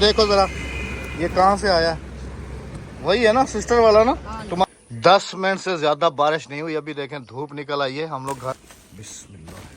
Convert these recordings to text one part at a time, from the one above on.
देखो जरा ये कहाँ से आया, वही है ना सिस्टर वाला ना। तुम्हारा 10 मिनट से ज्यादा बारिश नहीं हुई, अभी देखें धूप निकल आई है। हम लोग घर बिस्मिल्लाह,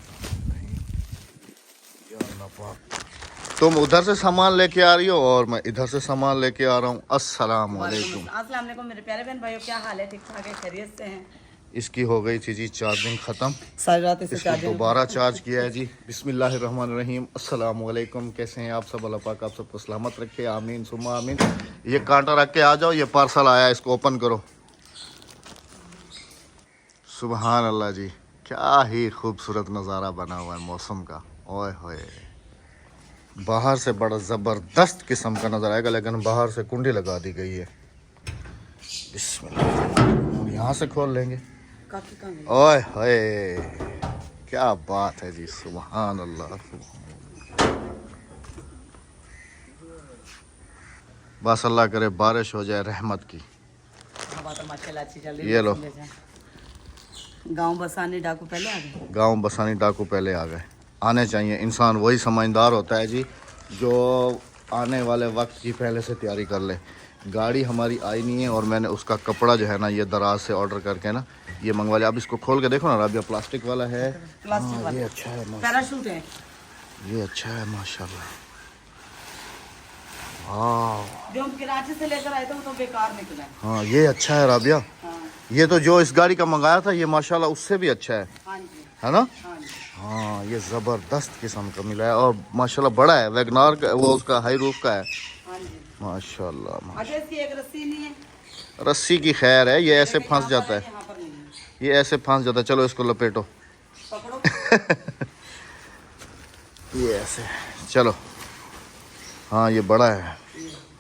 तुम उधर से सामान लेके आ रही हो और मैं इधर से सामान लेके आ रहा हूँ। अस्सलाम वालेकुम। अस्सलाम वालेकुम मेरे प्यारे बहन भाइयों, क्या हाल है? ठीक ठाक है, खैरियत से हैं? इसकी हो गई थी जी चार्जिंग खत्म, सारी रात इसे इसको दोबारा चार्ज किया है जी। बिस्मिल्लाहिर्रहमानिर्रहीम। अस्सलाम वालेकुम, कैसे हैं आप सब? अल्लाह पाक आप सबको सलामत रखे, आमीन सुम्मा आमीन। ये कांटा रख के आ जाओ, ये पार्सल आया, इसको ओपन करो। सुबहान अल्लाह जी, क्या ही खूबसूरत नज़ारा बना हुआ है मौसम का। ओए होए, बाहर से बड़ा ज़बरदस्त किस्म का नज़र आएगा, लेकिन बाहर से कुंडी लगा दी गई है। बिस्मिल्लाह, यहाँ से खोल लेंगे। ओए होए, क्या बात है जी, सुबहान अल्लाह। बस अल्लाह करे बारिश हो जाए रहमत की। तो माशाल्लाह अच्छी चल रही है। ये लो, गांव बसाने डाकू पहले आ गए। गांव बसानी डाकू पहले आ गए। आने चाहिए, इंसान वही समझदार होता है जी जो आने वाले वक्त की पहले से तैयारी कर ले। गाड़ी हमारी आई नहीं है और मैंने उसका कपड़ा जो है ना ये दराज से ऑर्डर करके ना ये मंगवा लिया। अब इसको खोल के देखो ना राबिया, प्लास्टिक वाला है। प्लास्टिक वाला ये अच्छा है, पैराशूट है, ये अच्छा है माशाल्लाह। हाँ, जो हम कराची से लेकर आए थे वो तो बेकार निकला। हाँ ये अच्छा है राबिया। हाँ। ये तो जो इस गाड़ी का मंगाया था ये माशाल्लाह उससे भी अच्छा है। हाँ जी, है ना? हाँ जी। हाँ ये ज़बरदस्त किस्म का मिला है और माशाल्लाह बड़ा है, वैगनार का, वो उसका हाई रूफ का है। हाँ जी माशाल्लाह। अच्छा, इसकी एक रस्सी नहीं है। रस्सी की खैर है, ये ऐसे फंस जाता है, यहाँ पर नहीं है। ये ऐसे फंस जाता है। चलो इसको लपेटो। पकड़ो। ये ऐसे, चलो। हाँ ये बड़ा है।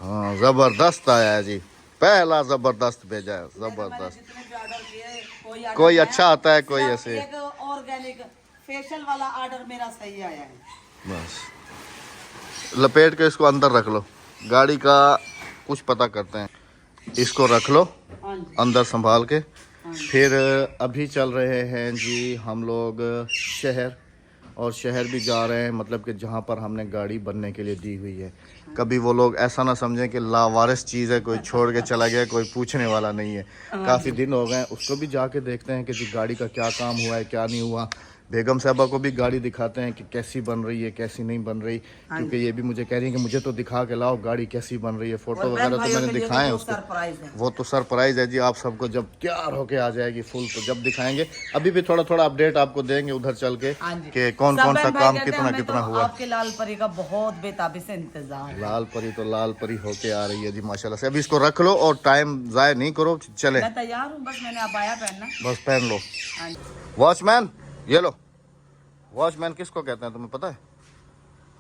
हाँ ज़बरदस्त आया है जी, पहला ज़बरदस्त भेजा है, ज़बरदस्त। जितने भी ऑर्डर किए कोई अच्छा आता है, कोई ऐसे। एक ऑर्गेनिक फेशियल वाला ऑर्डर मेरा सही आया है। बस लपेट के इसको अंदर रख लो, गाड़ी का कुछ पता करते हैं। इसको रख लो हाँ जी, अंदर संभाल के। हाँ जी। फिर अभी चल रहे हैं जी हम लोग शहर, और शहर भी जा रहे हैं मतलब कि जहाँ पर हमने गाड़ी बनने के लिए दी हुई है। कभी वो लोग ऐसा ना समझें कि लावारिस चीज़ है, कोई छोड़ के चला गया, कोई पूछने वाला नहीं है। काफ़ी दिन हो गए, उसको भी जाके देखते हैं कि जी गाड़ी का क्या काम हुआ है, क्या नहीं हुआ। बेगम साहबा को भी गाड़ी दिखाते हैं कि कैसी बन रही है, कैसी नहीं बन रही, क्योंकि ये भी मुझे कह रही है कि मुझे तो दिखा के लाओ गाड़ी कैसी बन रही है। फोटो वगैरह तो मैंने दिखाए हैं उसको, वो तो सरप्राइज है जी। आप सबको जब तैयार होके आ जाएगी फुल तो जब दिखाएंगे। अभी भी थोड़ा थोड़ा अपडेट आपको देंगे उधर चल के कि कौन कौन सा काम कितना कितना हुआ। आपके लाल परी का बहुत बेताबी से इंतजार। लाल परी तो लाल परी होके आ रही है जी माशाल्लाह से। अभी इसको रख लो और टाइम जाया नहीं करो, चले। मैं तैयार हूँ, बस मैंने अबाया पहनना। बस पहन लो। वॉचमैन, ये लो। वॉचमैन किसको कहते हैं तुम्हें पता है?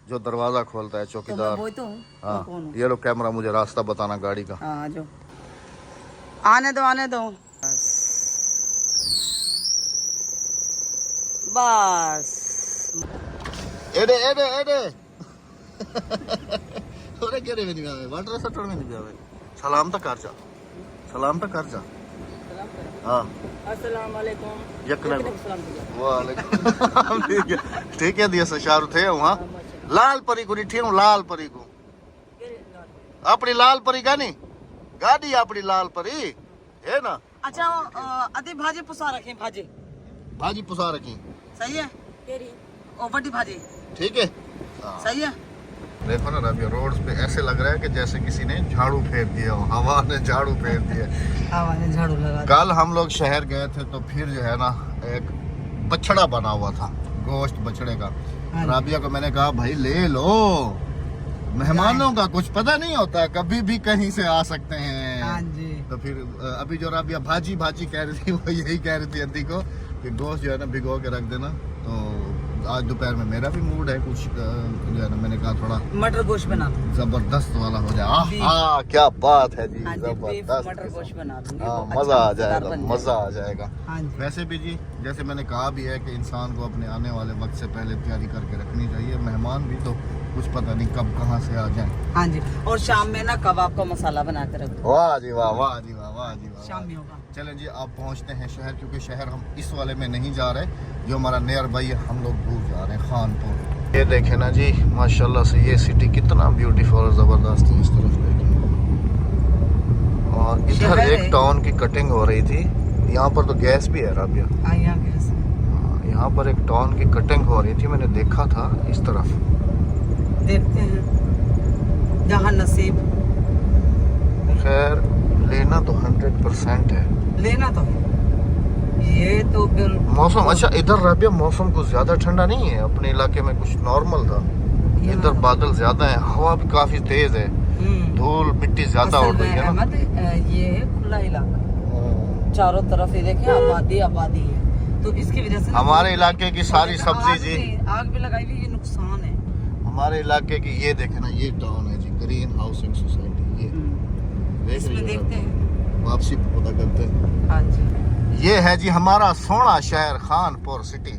जो दरवाजा खोलता है, चौकीदार। वो तो हाँ ये लो कैमरा, मुझे रास्ता बताना गाड़ी का। हाँ जो आने दो, आने दो बस। एडे एडे एडे थोड़े केरे में नहीं आवे, वाटर सटर में नहीं आवे। सलाम तक कर जा, सलाम तक कर जा। हाँ अस्सलाम वालेकुम। वालेकुम। ठीक है दिया सशार थे वहाँ लाल परी को नहीं, लाल परी को अपनी लाल परी का नहीं गाड़ी अपनी लाल परी है ना। अच्छा अति भाजी पुसा रखे, भाजी भाजी पुसा रखी, सही है। ओ बड़ी भाजी ठीक है, सही है। देखो ना रबिया, रोड पे ऐसे लग रहा है कि जैसे किसी ने झाड़ू फेर दिया हो, हवा ने झाड़ू फेर दिया। हवा ने झाड़ू लगा। कल हम लोग शहर गए थे तो फिर जो है ना एक बछड़ा बना हुआ था, गोश्त बछड़े का। राबिया को मैंने कहा भाई ले लो, मेहमानों का कुछ पता नहीं होता, कभी भी कहीं से आ सकते हैं। हाँ जी। तो फिर अभी जो राबिया भाजी भाजी कह रही थी वो यही कह रही थी अंती को कि गोश्त जो है ना भिगो के रख देना। तो आज दोपहर में मेरा भी मूड है कुछ जो है ना, मैंने कहा थोड़ा मटर गोश्त बना लो, जबरदस्त वाला हो जाए। हाँ क्या बात है जी, जबरदस्त मटर गोश्त बना दूंगी। हाँ मजा आ जाएगा, मजा आ जाएगा। हाँ जी। वैसे भी जी जैसे मैंने कहा भी है कि इंसान को अपने आने वाले वक्त से पहले तैयारी करके रखनी चाहिए। मेहमान भी तो कुछ पता नहीं कब कहाँ से आ जाए। हाँ जी, और शाम में ना कबाब का मसाला बना कर रख दो। वाह जी वाह, वाह जी वाह, वाह जी वाह। शाम में होगा। चलें जी आप पहुँचते हैं शहर, क्योंकि शहर हम इस वाले में नहीं जा रहे, जो हमारा नियर बाई है, हम लोग दूर जा रहे हैं खानपुर। ये देखे ना जी, माशाल्लाह से ये सिटी कितना ब्यूटीफुल और ज़बरदस्त है। इस तरफ देखें, और इधर एक टाउन की कटिंग हो रही थी। यहाँ पर तो गैस भी है राबिया। यहाँ पर एक टाउन की कटिंग हो रही थी, मैंने देखा था इस तरफ। देखते हैं जहाँ नसीब। खैर लेना तो 100% है, लेना तो है। ये तो मौसम अच्छा इधर राबिया, मौसम कुछ ज्यादा ठंडा नहीं है, अपने इलाके में कुछ नॉर्मल था। इधर बादल ज्यादा है, हवा भी काफी तेज है, धूल मिट्टी ज्यादा उड़ रही है ना। ये है खुला इलाका, चारों तरफ ये देखें आबादी आबादी है, तो इसकी वजह से हमारे इलाके की सारी सब्जी जी, आग भी लगाई हुई, ये नुकसान है हमारे इलाके की। ये देखे ना, ये टाउन है जी, ग्रीन हाउसिंग सोसाइटी। ये इसमें देखते हैं, वापसी पता करते हैं। हाँ जी, ये है जी हमारा सोना शहर खानपुर सिटी।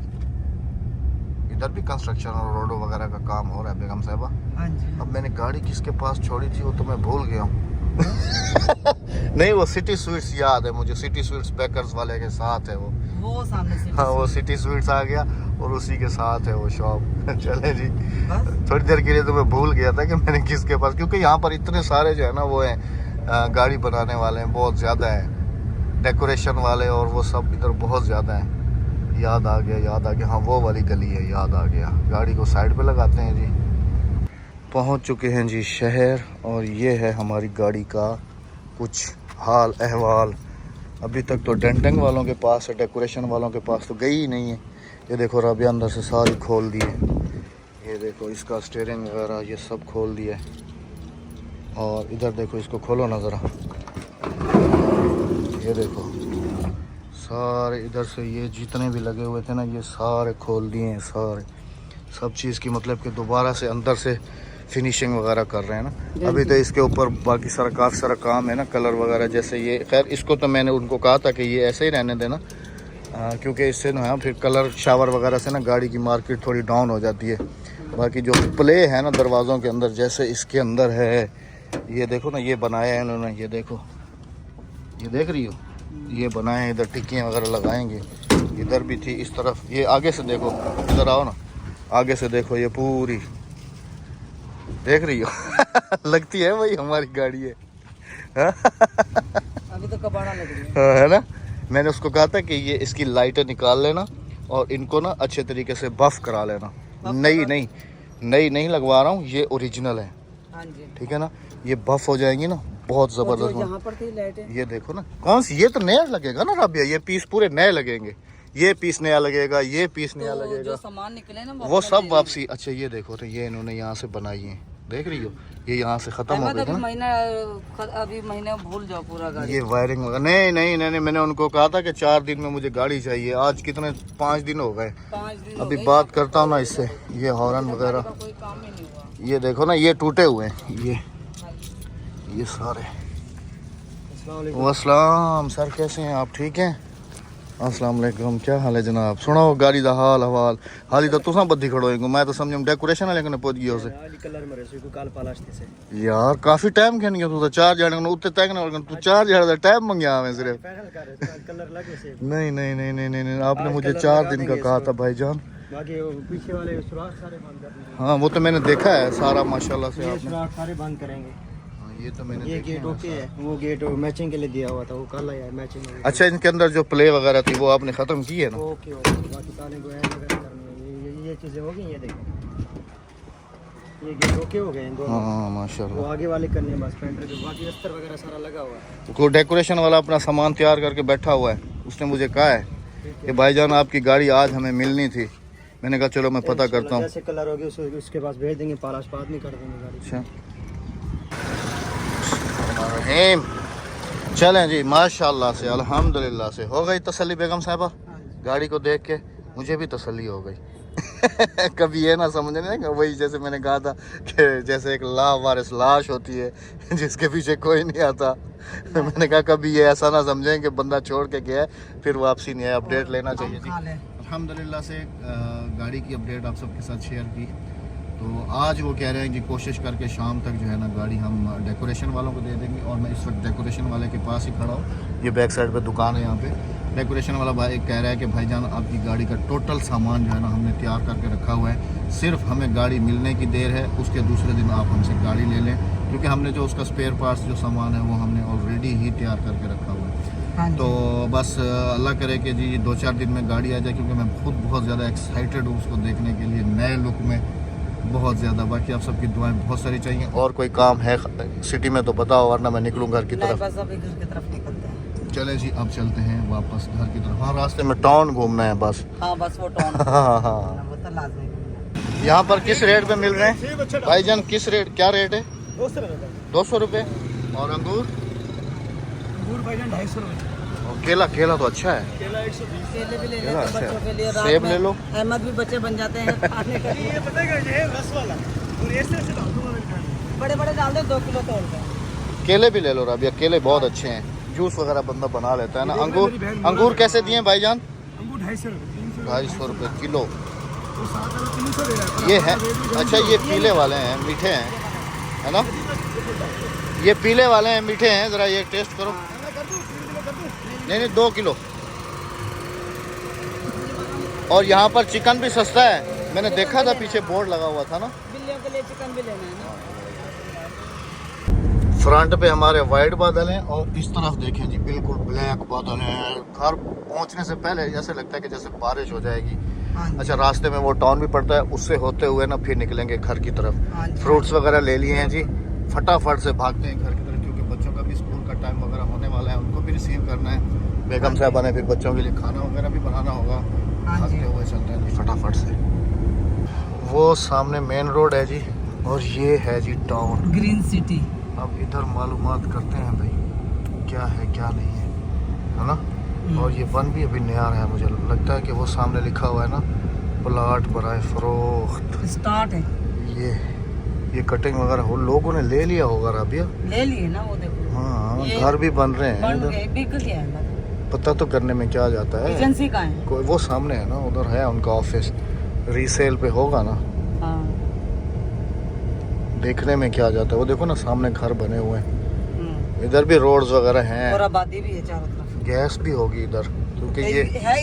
इधर भी कंस्ट्रक्शन और रोडों वगैरह का काम हो रहा है बेगम साहबा। हाँ जी। अब मैंने गाड़ी किसके पास छोड़ी थी वो तो मैं भूल गया हूँ। नहीं, वो सिटी स्वीट्स याद है मुझे, सिटी स्वीट्स बेकर्स वाले के साथ है वो सामने से। हाँ, वो सिटी स्वीट्स आ गया और उसी के साथ है वो शॉप। चले जी, थोड़ी देर के लिए तो मैं भूल गया था कि मैंने किसके पास, क्योंकि यहाँ पर इतने सारे जो है ना वो है गाड़ी बनाने वाले हैं, बहुत ज़्यादा है, डेकोरेशन वाले और वो सब इधर बहुत ज़्यादा है। याद आ गया, हाँ वो वाली गली है, याद आ गया। गाड़ी को साइड पे लगाते हैं जी। पहुंच चुके हैं जी शहर, और ये है हमारी गाड़ी का कुछ हाल अहवाल। अभी तक तो डेंटिंग वालों के पास है, डेकोरेशन वालों के पास तो गई ही नहीं है। ये देखो राबिया अंदर से सारी खोल दी है, ये देखो इसका स्टीयरिंग वगैरह ये सब खोल दिया है। और इधर देखो, इसको खोलो ना ज़रा, ये देखो सारे इधर से ये जितने भी लगे हुए थे ना ये सारे खोल दिए हैं, सारे सब चीज़ की, मतलब कि दोबारा से अंदर से फिनिशिंग वगैरह कर रहे हैं ना। अभी तो इसके ऊपर बाकी सारा काफ़ी सारा काम है ना, कलर वगैरह जैसे ये। खैर इसको तो मैंने उनको कहा था कि ये ऐसे ही रहने देना, क्योंकि इससे ना फिर कलर शावर वगैरह से ना गाड़ी की मार्केट थोड़ी डाउन हो जाती है। बाकी जो प्ले है ना दरवाज़ों के अंदर, जैसे इसके अंदर है, ये देखो ना, ये बनाया है इन्होंने, ये देखो, ये देख रही हो, ये बनाए हैं। इधर टिक्कियाँ वगैरह लगाएंगे, इधर भी थी इस तरफ। ये आगे से देखो, इधर आओ ना, आगे से देखो, ये पूरी देख रही हो। लगती है वही हमारी गाड़ी है। अभी तो कबाड़ा लग रही है ना। मैंने उसको कहा था कि ये इसकी लाइटें निकाल लेना और इनको ना अच्छे तरीके से बफ करा लेना। नई नहीं लगवा रहा हूँ, ये ओरिजिनल है। हाँ जी, ठीक है ना, ये बफ हो जाएंगी ना, बहुत जबरदस्त। यहाँ पर थी लाइटें, ये देखो ना, कौन सी, ये तो नया लगेगा ना राबिया, ये पीस पूरे नए लगेंगे, ये पीस नया लगेगा, ये पीस नया लगेगा, जो सामान निकले ना वो सब वापसी। अच्छा ये देखो, तो ये इन्होंने यहाँ से बनाई है, देख रही हो, ये यहाँ से खत्म हो गई ना। अभी महीना भूल जाओ पूरा गाड़ी। ये वायरिंग वगैरह नहीं, मैंने उनको कहा था कि 4 दिन में मुझे गाड़ी चाहिए। आज कितने 5 दिन हो गए। अभी बात करता हूँ ना इससे। ये हॉर्न वगैरह कोई काम ही नहीं हुआ। ये देखो ना, ये टूटे हुए हैं ये सारे। अस्सलाम सर, कैसे हैं आप? ठीक हैं, अस्सलाम वालेकुम, क्या हाल है जनाब? सुनाओ गाड़ी दा हाल हवाल। हाली तो तुसा बद्धी खड़ोएंगे, मैं तो समझ डेकोरेशन वाले कने पहुंच गया उसे यार। काफी टाइम खेन गया तू, 4 जने ने उत्ते तक ना, तू 4 जने दा टाइम मंगया हमें सिर्फ। नहीं, आपने मुझे 4 दिन का कहा था भाईजान। पीछे वाले सारे बंद करने। हाँ वो तो मैंने देखा है सारा, माशाल्लाह से आपने सारे बंद करेंगे। ये तो मैंने ये गेट ओके है, वो गेट मैचिंग के लिए दिया हुआ था, वो काला है मैचिंग। अच्छा, इनके अंदर जो प्ले वगैरह थी वो आपने खत्म की है ना? ओके बाकी ताले को ऐड वगैरह करनी है, ये चीजें हो गई। ये देखो, ये गेट ओके हो गए इनको। हाँ माशाल्लाह। वो आगे वाले करने हैं बस, पेंटर के, बाकी अस्तर वगैरह सारा लगा हुआ है। कोई डेकोरेशन वाला अपना सामान तैयार करके बैठा हुआ है, उसने मुझे कहा है कि भाईजान आपकी गाड़ी आज हमें मिलनी थी। मैंने कहा चलो मैं पता करता हूँ। जैसे कलर होगी उसके पास भेज देंगे, पालाश बाद में कर देंगे गाड़ी। अच्छा चलें जी, माशाल्लाह से अल्हम्दुलिल्लाह से हो गई तसल्ली बेगम साहबा। गाड़ी को देख के मुझे भी तसल्ली हो गई। कभी ये ना समझने का, वही जैसे मैंने कहा था कि जैसे एक लावारिस लाश होती है जिसके पीछे कोई नहीं आता। मैंने कहा कभी ये ऐसा ना समझें कि बंदा छोड़ के गया फिर वापसी नहीं है। अपडेट लेना चाहिए जी। अल्हम्दुलिल्लाह से गाड़ी की अपडेट आप सबके साथ शेयर की। तो आज वो कह रहे हैं कि कोशिश करके शाम तक जो है ना गाड़ी हम डेकोरेशन वालों को दे देंगे। और मैं इस वक्त डेकोरेशन वाले के पास ही खड़ा हूँ, ये बैक साइड पे दुकान है यहाँ पे। डेकोरेशन वाला भाई कह रहा है कि भाईजान आपकी गाड़ी का टोटल सामान जो है ना हमने तैयार करके रखा हुआ है, सिर्फ हमें गाड़ी मिलने की देर है, उसके दूसरे दिन आप हमसे गाड़ी ले लें, क्योंकि हमने जो उसका स्पेयर पार्ट्स जो सामान है वो हमने ऑलरेडी ही तैयार करके रखा हुआ है। हाँ जी। तो बस अल्लाह करे कि जी 2-4 दिन में गाड़ी आ जाए, क्योंकि मैं खुद बहुत ज़्यादा एक्साइटेड हूँ उसको देखने के लिए नए लुक में, बहुत ज़्यादा। बाकी आप सबकी दुआएं बहुत सारी चाहिए। और कोई काम है सिटी में तो बताओ, वरना मैं निकलूँ घर की नहीं, तरफ। बस अभी घर की तरफ निकलते हैं। चले जी अब चलते हैं वापस घर की तरफ। हाँ रास्ते में टाउन घूमना है बस। हाँ बस वो टाउन हाँ हाँ वो तो लाजमी है। यहाँ पर किस रेट पे मिल रहे हैं भाईजान? किस रेट, क्या रेट है? 200 रुपये। और अंगूर? भाईजान 250 रुपये। और केला? केला तो अच्छा है। केला 120। केले भी ले केला लेते अच्छा बच्चों है। के लिए। रात सेब में ले लो। अहमद भी बच्चे बन जाते हैं खाने के लिए। ये पता है क्या है, रस वाला और ऐसे ऐसे डाल दूंगा मैं खाने। बड़े बड़े डाल दे, 2 किलो तोड़ के। केले भी ले लो राबिया, केले बहुत अच्छे हैं, जूस वगैरह बंदा बना लेता है ना। अंगूर? अंगूर कैसे दिए भाईजान? अंगूर 250 रुपये। 250 रुपये किलो। वो 7 और 300 दे रहा है। ये है अच्छा, ये पीले वाले हैं, मीठे हैं, है ना? ये पीले वाले हैं, मीठे हैं, ज़रा ये टेस्ट करो। नहीं 2 किलो। और यहाँ पर चिकन भी सस्ता है, मैंने देखा था पीछे बोर्ड लगा हुआ था ना। बिल्लियों के लिए चिकन भी लेना है ना। फ्रंट पे हमारे वाइट बादल हैं और इस तरफ देखें जी बिल्कुल ब्लैक बादल हैं। घर पहुंचने से पहले जैसे लगता है कि जैसे बारिश हो जाएगी। हाँ जी। अच्छा रास्ते में वो टाउन भी पड़ता है, उससे होते हुए ना फिर निकलेंगे घर की तरफ। हाँ जी। फ्रूट्स वगैरह ले लिए हैं जी, फटाफट से भागते हैं घर की तरफ, क्योंकि बच्चों का भी स्कूल का टाइम वगैरह होने वाला है, उनको भी रिसीव करना है। बेगम साहबा ने फिर बच्चों के लिए खाना वगैरह भी बनाना होगा। हाँ जी। भागते हुए चलते हैं जी फटाफट से। वो सामने मेन रोड है जी और ये है जी टाउन। Green city. अब इधर मालूमात करते हैं भाई क्या है क्या नहीं है ना। और ये वन भी अभी नया है, मुझे लगता है कि वो सामने लिखा हुआ है ना, प्लाट बराए फरोख्त। स्टार्ट है। ये कटिंग वगैरह वो लोगों ने ले लिया होगा राबिया। ले लिए ना वो, देखो। हाँ ये घर भी बन रहे हैं बन इधर। गए, बिक गया है मतलब। पता तो करने में क्या जाता है। एजेंसी का है। कोई वो सामने है ना, उधर है उनका ऑफिस, रीसेल पे होगा ना। हाँ। देखने में क्या जाता है, वो देखो ना सामने घर बने हुए हैं, इधर भी रोड्स वगैरह हैं और आबादी भी है चारों तरफ। गैस भी होगी इधर, क्योंकि ये है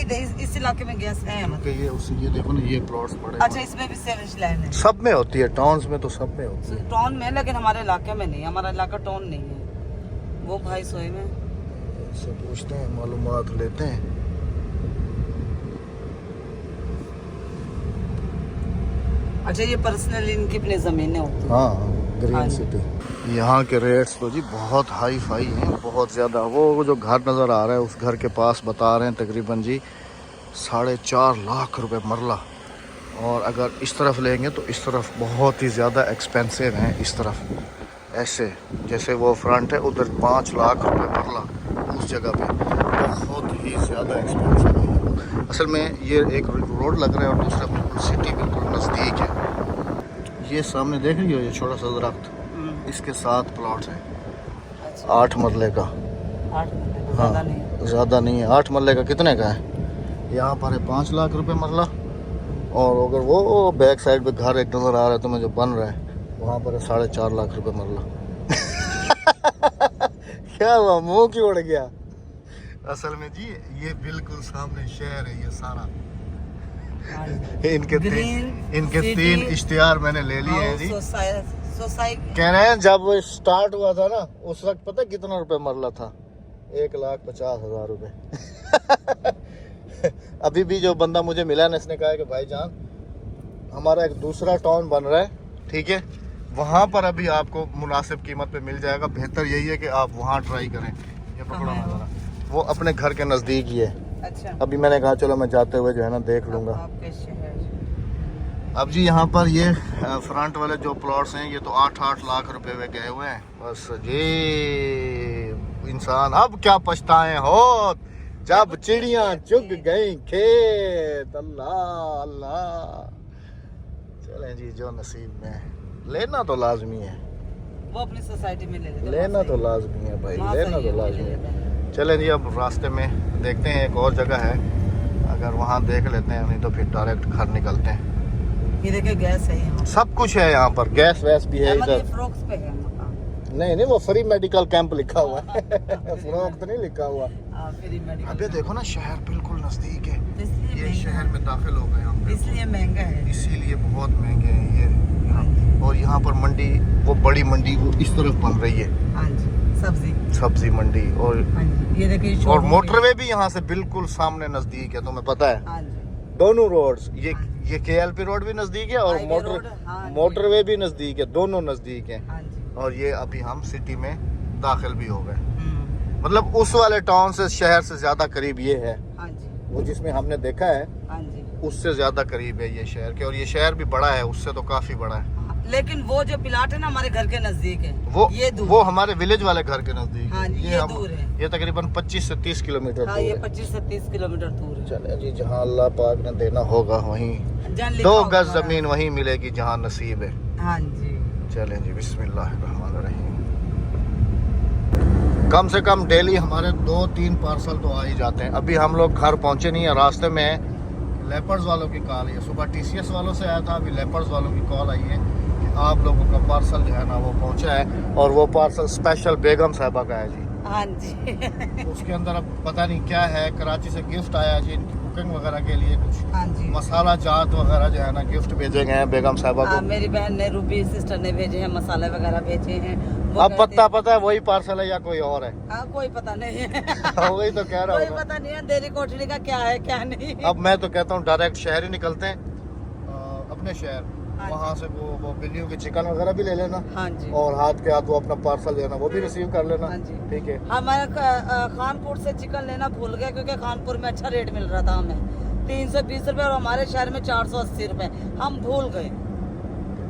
इस इलाके में गैस है मतलब। क्योंकि ये देखो ना ये प्लॉट्स पड़े अच्छा, इसमें भी सेवेज लैंड है। सब में होती है, टाउन्स में तो सब में होती है। टाउन में, लेकिन हमारे इलाके में नहीं, हमारा इलाका टाउन नहीं है। वो भाई सोए में इससे पूछते हैं, मालूमात लेते हैं। अच्छा, ये पर्सनल इनकी अपनी जमीनें होती हैं। हाँ ग्रीन हाँ जी। सिटी। यहाँ के रेट्स तो जी बहुत हाई फाई हैं, बहुत ज़्यादा। वो जो घर नज़र आ रहा है उस घर के पास बता रहे हैं तकरीबन जी 4.5 लाख रुपए मरला। और अगर इस तरफ लेंगे तो इस तरफ बहुत ही ज़्यादा एक्सपेंसिव हैं। इस तरफ ऐसे जैसे वो फ्रंट है उधर 5 लाख रुपए मरला, उस जगह पे बहुत ही ज़्यादा एक्सपेंसिव है। असल में ये एक रोड लग रहा है और दूसरा बिल्कुल सिटी बिल्कुल नज़दीक है। ये सामने देख रही हो ये छोटा सा दरख्त, इसके 7 प्लॉट्स हैं। अच्छा। 8 मरले का। 8 महीने हाँ ज़्यादा नहीं है। ज़्यादा नहीं है। 8 मरले का कितने का है? यहाँ पर है 5 लाख रुपए मरला। और अगर वो बैक साइड पे घर एक नज़र आ रहा है तुम्हें जो बन रहा है, वहाँ पर है 4.5 लाख रुपए मरला। क्या हुआ, मुंह क्यों उड़ गया? असल में जी ये बिल्कुल सामने शहर है ये सारा। हाँ। इनके Green तीन City इश्तिहार मैंने ले लिए हैं जी। सोसाइटी कह रहे हैं जब वो स्टार्ट हुआ था ना उस वक्त पता कितना रुपए मरला था? 1,50,000 रुपए। अभी भी जो बंदा मुझे मिला ना, इसने कहा कि भाईजान हमारा एक दूसरा टाउन बन रहा है, ठीक है, वहाँ पर अभी आपको मुनासिब कीमत पे मिल जाएगा। बेहतर यही है कि आप वहाँ ट्राई करें। ये पकड़ो ना जरा, वो अपने घर के नज़दीक ही है। अच्छा। अभी मैंने कहा चलो मैं जाते हुए जो है ना देख लूँगा। आपके शहर। अब जी यहाँ पर ये फ्रंट वाले जो प्लॉट्स हैं ये तो 8-8 लाख रुपए में गए हुए हैं। बस ये इंसान अब क्या पछताए हो जब चिड़ियाँ चुग गई खेत। अल्लाह अल्लाह। चलें जी, जो नसीब में, लेना तो लाजमी है। वो अपनी सोसाइटी में ले लेते हैं। लेना तो लाजमी है भाई, वहाँ लेना सही तो है, लाजमी ले लेते है। हैं। चलें जी, अब रास्ते में देखते हैं एक और जगह है, अगर वहाँ देख लेते हैं, नहीं तो फिर डायरेक्ट घर निकलते हैं। ये देखिए गैस है यहाँ। सब कुछ है यहाँ पर, गैस वैस भी है अहमद, ये इधर। फ्रोक्स पे है मकान। नहीं वो फ्री मेडिकल कैंप लिखा हुआ है फरोख्त नहीं लिखा हुआ। Free medical. अब ये देखो ना शहर बिल्कुल नजदीक है, तो इसलिए ये महंगा शहर में दाखिल हो गए हम, इसलिए महंगा है। इसीलिए बहुत महंगे हैं ये यहाँ। और यहाँ पर मंडी, वो बड़ी मंडी वो इस तरफ बन रही है, हाँ जी, सब्जी मंडी। और हाँ जी, ये देखिए और शोरूम मोटरवे भी यहाँ से बिल्कुल सामने नजदीक है, तुम्हें पता है। हाँ जी, दोनों रोड्स, ये हाँ ये KLP रोड भी नजदीक है और हाईवे रोड, हाँ जी। मोटरवे भी नजदीक है, दोनों नजदीक है। हाँ जी। और ये अभी हम सिटी में दाखिल भी हो गए, मतलब उस वाले टाउन से, शहर से ज्यादा करीब ये है, हाँ जी, वो जिसमें हमने देखा है हाँ जी। उससे ज्यादा करीब है ये शहर के। और ये शहर भी बड़ा है, उससे तो काफी बड़ा है। लेकिन वो जो प्लाट है ना हमारे घर के नजदीक है, वो दूर वो हमारे विलेज वाले घर के नजदीक हाँ है। जी, ये दूर है। ये तकरीबन 25 से 30 किलोमीटर हाँ, दूर ये है। 25 से 30 किलोमीटर दूर है। चले जी, जहाँ अल्लाह पाक ने देना होगा वहीं, जहाँ लिखा 2 होगा गज जमीन वहीं मिलेगी जहाँ नसीब है। हाँ जी। चलें जी, बिस्मिल्लाहिर्रहमानिर्रहीम। कम से कम डेली हमारे 2-3 पार्सल तो आ ही जाते हैं। अभी हम लोग घर पहुंचे नहीं है, रास्ते में लेपर्स वालों की कॉल है। सुबह TCS वालों से आया था, अभी लेपर्स वालों की कॉल आई है कि आप लोगों का पार्सल जो है ना वो पहुंचा है। और वो पार्सल स्पेशल बेगम साहिबा का है जी। हाँ जी। उसके अंदर अब पता नहीं क्या है, कराची से गिफ्ट आया जी इनकी कुकिंग वगैरह के लिए, कुछ हाँ जी। मसाला जात वगैरह जो है ना गिफ्ट भेजे गए हैं बेगम साहिबा हाँ, को। मेरी बहन ने, रूबी सिस्टर ने भेजे हैं, मसाले वगैरह भेजे हैं। वो अब कहते पता है वही पार्सल है या कोई और है? हाँ, कोई पता नहीं है। वही तो कह रहा कोई हूँ। पता नहीं है दिल्ली कोठड़ी का क्या है क्या नहीं। अब मैं तो कहता हूँ डायरेक्ट शहर ही निकलते हैं, अपने शहर, हाँ वहाँ से वो बिल्लियों की चिकन वगैरह भी ले लेना, हाँ जी। और हाथ के हाथ वो अपना पार्सल देना वो भी रिसीव कर लेना। हाँ जी। ठीक है। हमारे खानपुर से चिकन लेना भूल गए, क्योंकि खानपुर में अच्छा रेट मिल रहा था हमें 320 रुपए, और हमारे शहर में 480 रुपए, हम भूल गए।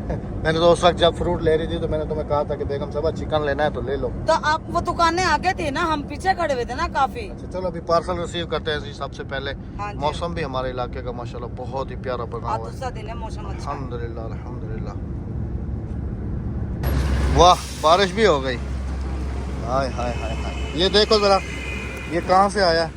मैंने तो उस वक्त जब फ्रूट ले रही थी तो मैंने तुम्हें कहा था कि बेगम साहब चिकन लेना है तो ले लो। तो आप वो दुकानें आगे थी ना, हम पीछे खड़े हुए थे ना काफी। अच्छा चलो अभी पार्सल रिसीव करते हैं जी। सबसे पहले हाँ जी। मौसम भी हमारे इलाके का माशाल्लाह बहुत ही प्यारा बना आज हुआ है। दूसरा दिन है, मौसम अच्छा है। अल्हम्दुलिल्लाह अल्हम्दुलिल्लाह। वाह, बारिश भी हो गई। हाय हाय हाय हाय, ये देखो जरा, ये कहाँ से आया?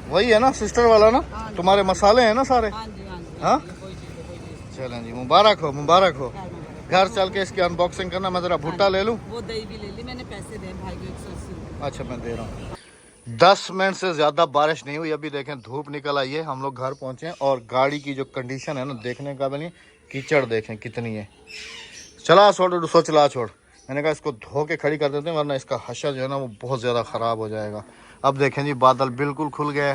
वही है ना सिस्टर वाला ना? हाँ जी। तुम्हारे मसाले हैं ना सारे? हाँ जी, हाँ जी। हाँ? ये कोई चीज़ है, कोई चीज़। चलें जी, मुबारक हो मुबारक हो। हाँ, घर चल के इसकी अनबॉक्सिंग करना। मैं जरा भुट्टा ले लूँ? वो दही भी ले ली मैंने, पैसे दे भाई को 180। अच्छा मैं दे रहा हूँ। 10 मिनट से ज्यादा बारिश नहीं हुई, अभी देखें धूप निकल आई है। हम लोग घर पहुंचे हैं और गाड़ी की जो कंडीशन है ना देखने का भी नहीं, कीचड़ देखें कितनी है। चला छोड़, सोच ला छोड़। मैंने कहा इसको धो के खड़ी कर देते हैं, वरना इसका हशा जो है ना वो बहुत ज़्यादा ख़राब हो जाएगा। अब देखें जी, बादल बिल्कुल खुल गए,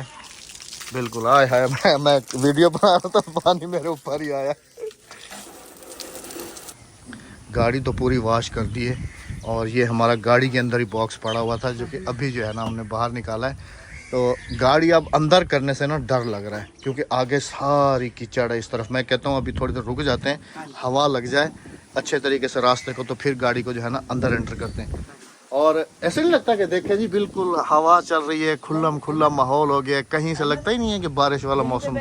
बिल्कुल। आए हाय, मैं वीडियो बना रहा था, पानी मेरे ऊपर ही आया। गाड़ी तो पूरी वॉश कर दी है, और ये हमारा गाड़ी के अंदर ही बॉक्स पड़ा हुआ था, जो कि अभी जो है ना हमने बाहर निकाला है। तो गाड़ी अब अंदर करने से ना डर लग रहा है, क्योंकि आगे सारी कीचड़ है इस तरफ। मैं कहता हूँ अभी थोड़ी देर रुक जाते हैं, हवा लग जाए अच्छे तरीके से रास्ते को, तो फिर गाड़ी को जो है ना अंदर एंटर करते हैं। और ऐसे नहीं लगता कि देखें जी बिल्कुल हवा चल रही है, खुल्लम खुल्ला माहौल हो गया, कहीं से लगता ही नहीं है कि बारिश वाला मौसम।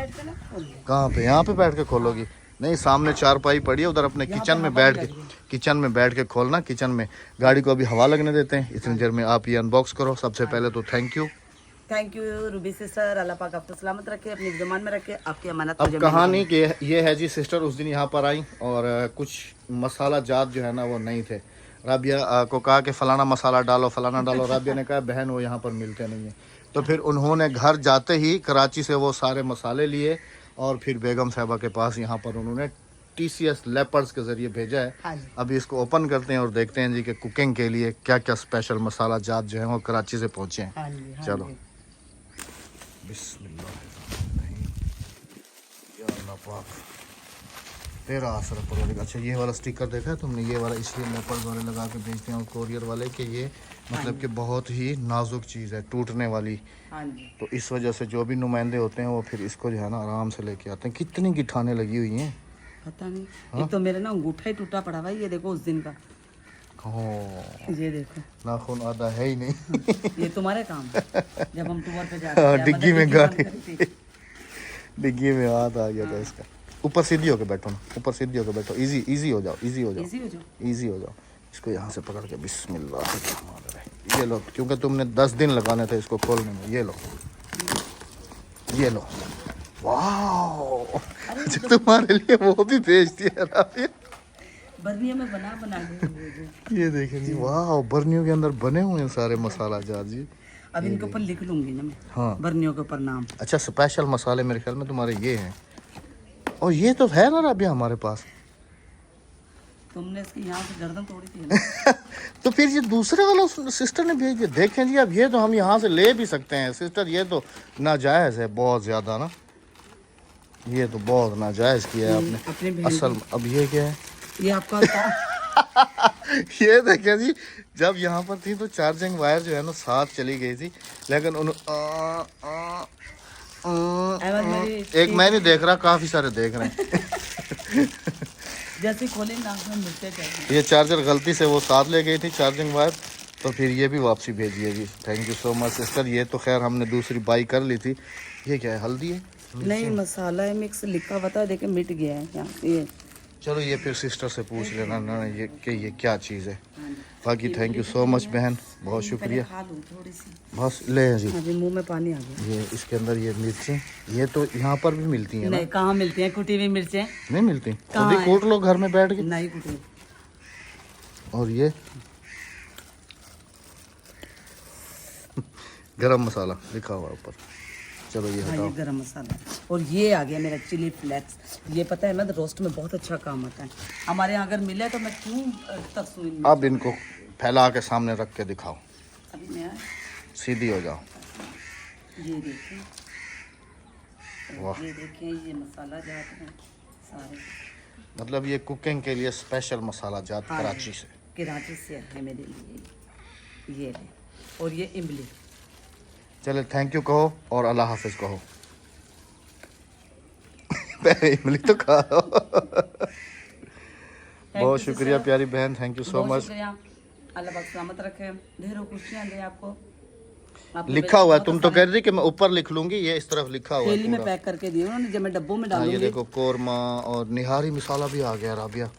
कहाँ पे? यहाँ पे बैठ के खोलोगी? नहीं, सामने चारपाई पड़ी है, उधर अपने किचन में बैठ के खोलना। किचन में गाड़ी को अभी हवा लगने देते हैं, इतनी देर में आप ये अनबॉक्स करो। सबसे पहले तो थैंक यू रूबी सिस्टर, अल्लाह पाक आपको सलामत रखे, अपनी ज़बान में रखे, आपकी अमानत। अब कहानी कि ये है जी, सिस्टर उस दिन यहाँ पर आई और कुछ मसाला जात जो है ना वो नहीं थे। राबिया को कहा कि फ़लाना मसाला डालो, फ़लाना डालो। राबिया ने कहा बहन वो यहाँ पर मिलते नहीं है। तो फिर उन्होंने घर जाते ही कराची से वो सारे मसाले लिए और फिर बेगम साहिबा के पास यहाँ पर उन्होंने TCS लेपर्स के ज़रिए भेजा है। हाँ जी। अभी इसको ओपन करते हैं और देखते हैं जी कि कुकिंग के लिए क्या क्या स्पेशल मसाला जात जो है वो कराची से पहुँचे हैं। हाँ जी, हाँ चलो जी। बिस्मिल्लाहिर्रहमानिर्रहीम। या अल्लाह पाक तेरा आसरा परवरदिगार। अच्छा ये वाला स्टिकर देखा है तुमने? ये वाला इसलिए लेपर्स वाले लगा के भेजते हैं और कोरियर वाले कि ये मतलब कि बहुत ही नाजुक चीज़ है, टूटने वाली। हाँ जी। तो इस वजह से जो भी नुमाइंदे होते हैं वो फिर इसको जो है ना आराम से लेके आते हैं। कितनी गिठाने लगी हुई हैं, पता नहीं। एक तो मेरे ना अंगूठा ही टूटा पड़ा भाई, ये देखो उस दिन का। ये देखो नाखून आधा है ही नहीं। ये तुम्हारे काम जब हम टूर पे जाते थे, डिग्गी में बंद गाड़ी, करी थी। डिग्गी में हाथ आ गया था इसका। ऊपर सीधी होके बैठो ना, ऊपर सीधी होके बैठो। इजी हो जाओ, इजी हो जाओ, इजी हो जाओ। इजी हो जाओ। इसको यहाँ से पकड़ के बिस्मिल्लाह। ये लो, क्योंकि तुमने 10 दिन लगाने थे इसको खोलने में। ये लो, ये लो। वाह, अच्छा तुम्हारे लिए वो भी भेज दिया राबिया। बर्नियों में बना दूँ। ये देखें जी, वाह, बर्नियों के अंदर बने हुए हैं सारे मसाला जार जी। अब इनके ऊपर लिख लूंगी ना मैं, हाँ, बर्नियों के ऊपर नाम। अच्छा, स्पेशल मसाले मेरे ख्याल में तुम्हारे ये हैं। और ये तो है ना अभी हमारे पास। तुमने इसकी यहाँ से गर्दन तोड़ी थी ना। तो फिर ये दूसरे वाला सिस्टर ने भेज दिया। देखें जी, अब ये तो हम यहाँ से ले भी सकते हैं सिस्टर, ये तो नाजायज़ है बहुत ज़्यादा ना, ये तो बहुत नाजायज़ किया है अपने आपने। बहन असल अब ये क्या है, ये आपका होता। ये देखें जी, जब यहाँ पर थी तो चार्जिंग वायर जो है ना साथ चली गई थी, लेकिन एक मैं नहीं देख रहा, काफ़ी सारे देख रहे हैं। जैसे खोले नाक में मिलते चाहिए। ये चार्जर गलती से वो साथ ले गई थी चार्जिंग वायर, तो फिर ये भी वापसी भेजिए जी। Thank you so much sister. ये तो खैर हमने दूसरी बाई कर ली थी। ये क्या है, हल्दी है? नहीं, मसाला है मिक्स लिखा हुआ था, देखे मिट गया है यहाँ ये। चलो ये फिर सिस्टर से पूछ लेना ना ये कि ये क्या चीज़ है। बाकी थैंक यू सो मच बहन, बहुत शुक्रिया। खा लूँ थोड़ी सी, बस ले जी। अभी मुंह में पानी आ गया। ये इसके अंदर ये मिर्चें, ये तो यहाँ पर भी मिलती हैं ना? नहीं, कहाँ मिलती हैं कुटी हुई मिर्चें? नहीं मिलती, कहाँ खुद ही कूट लो घर में बैठ के। नहीं कुटी। और ये गरम मसाला लिखा हुआ ऊपर। चलो ये हाँ, हटाओ। ये गरम मसाला है। और ये आ गया मेरा चिली फ्लेक्स। ये पता है ना, रोस्ट में बहुत अच्छा काम आता है हमारे यहाँ। अगर मिले तो मैं क्यों तरसूं इनमें। अब इनको फैला के सामने रख के दिखाओ, अभी मैं सीधी हो जाओ। ये देखें, वाह, ये देखें, ये मसाला जाते हैं सारे। मतलब ये कुकिंग के लिए स्पेशल मसाला जात हाँ, कराची से। कराची से है मेरे लिए ये है। और ये इमली। चले थैंक यू कहो और अल्लाह हाफिज कहो। पहले इमली तो खा लो। बहुत शुक्रिया प्यारी बहन, थैंक यू सो मच। अल्लाह पाक सलामत रखे, ढेरों खुशियाँ दे आपको। लिखा हुआ है, तुम तो कह रही थी कि मैं ऊपर लिख लूंगी, ये इस तरफ लिखा हुआ थैली है में पूरा। पैक करके दिए उन्होंने, जब मैं डब्बों में हाँ, ये डालूंगी। देखो कोरमा और निहारी मसाला भी आ गया राबिया,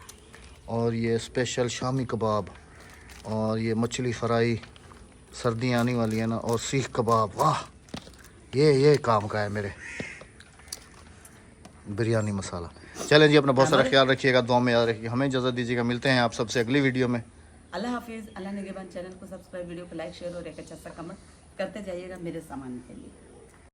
और ये स्पेशल शामी कबाब, और ये मछली फ्राई, सर्दियाँ आने वाली है ना, और सीख कबाब। वाह, ये काम का है मेरे। बिरयानी मसाला। चलें जी, अपना बहुत सारा ख्याल रखिएगा, दुआ में याद रखिएगा। हमें इजाज़त दीजिएगा, मिलते हैं आप सबसे अगली वीडियो में। अल्लाह हाफिज़। अल्लाह निगहबान। चैनल को सब्सक्राइब, वीडियो को लाइक, शेयर और एक अच्छा सा कमेंट करते जाइएगा मेरे सामान के लिए।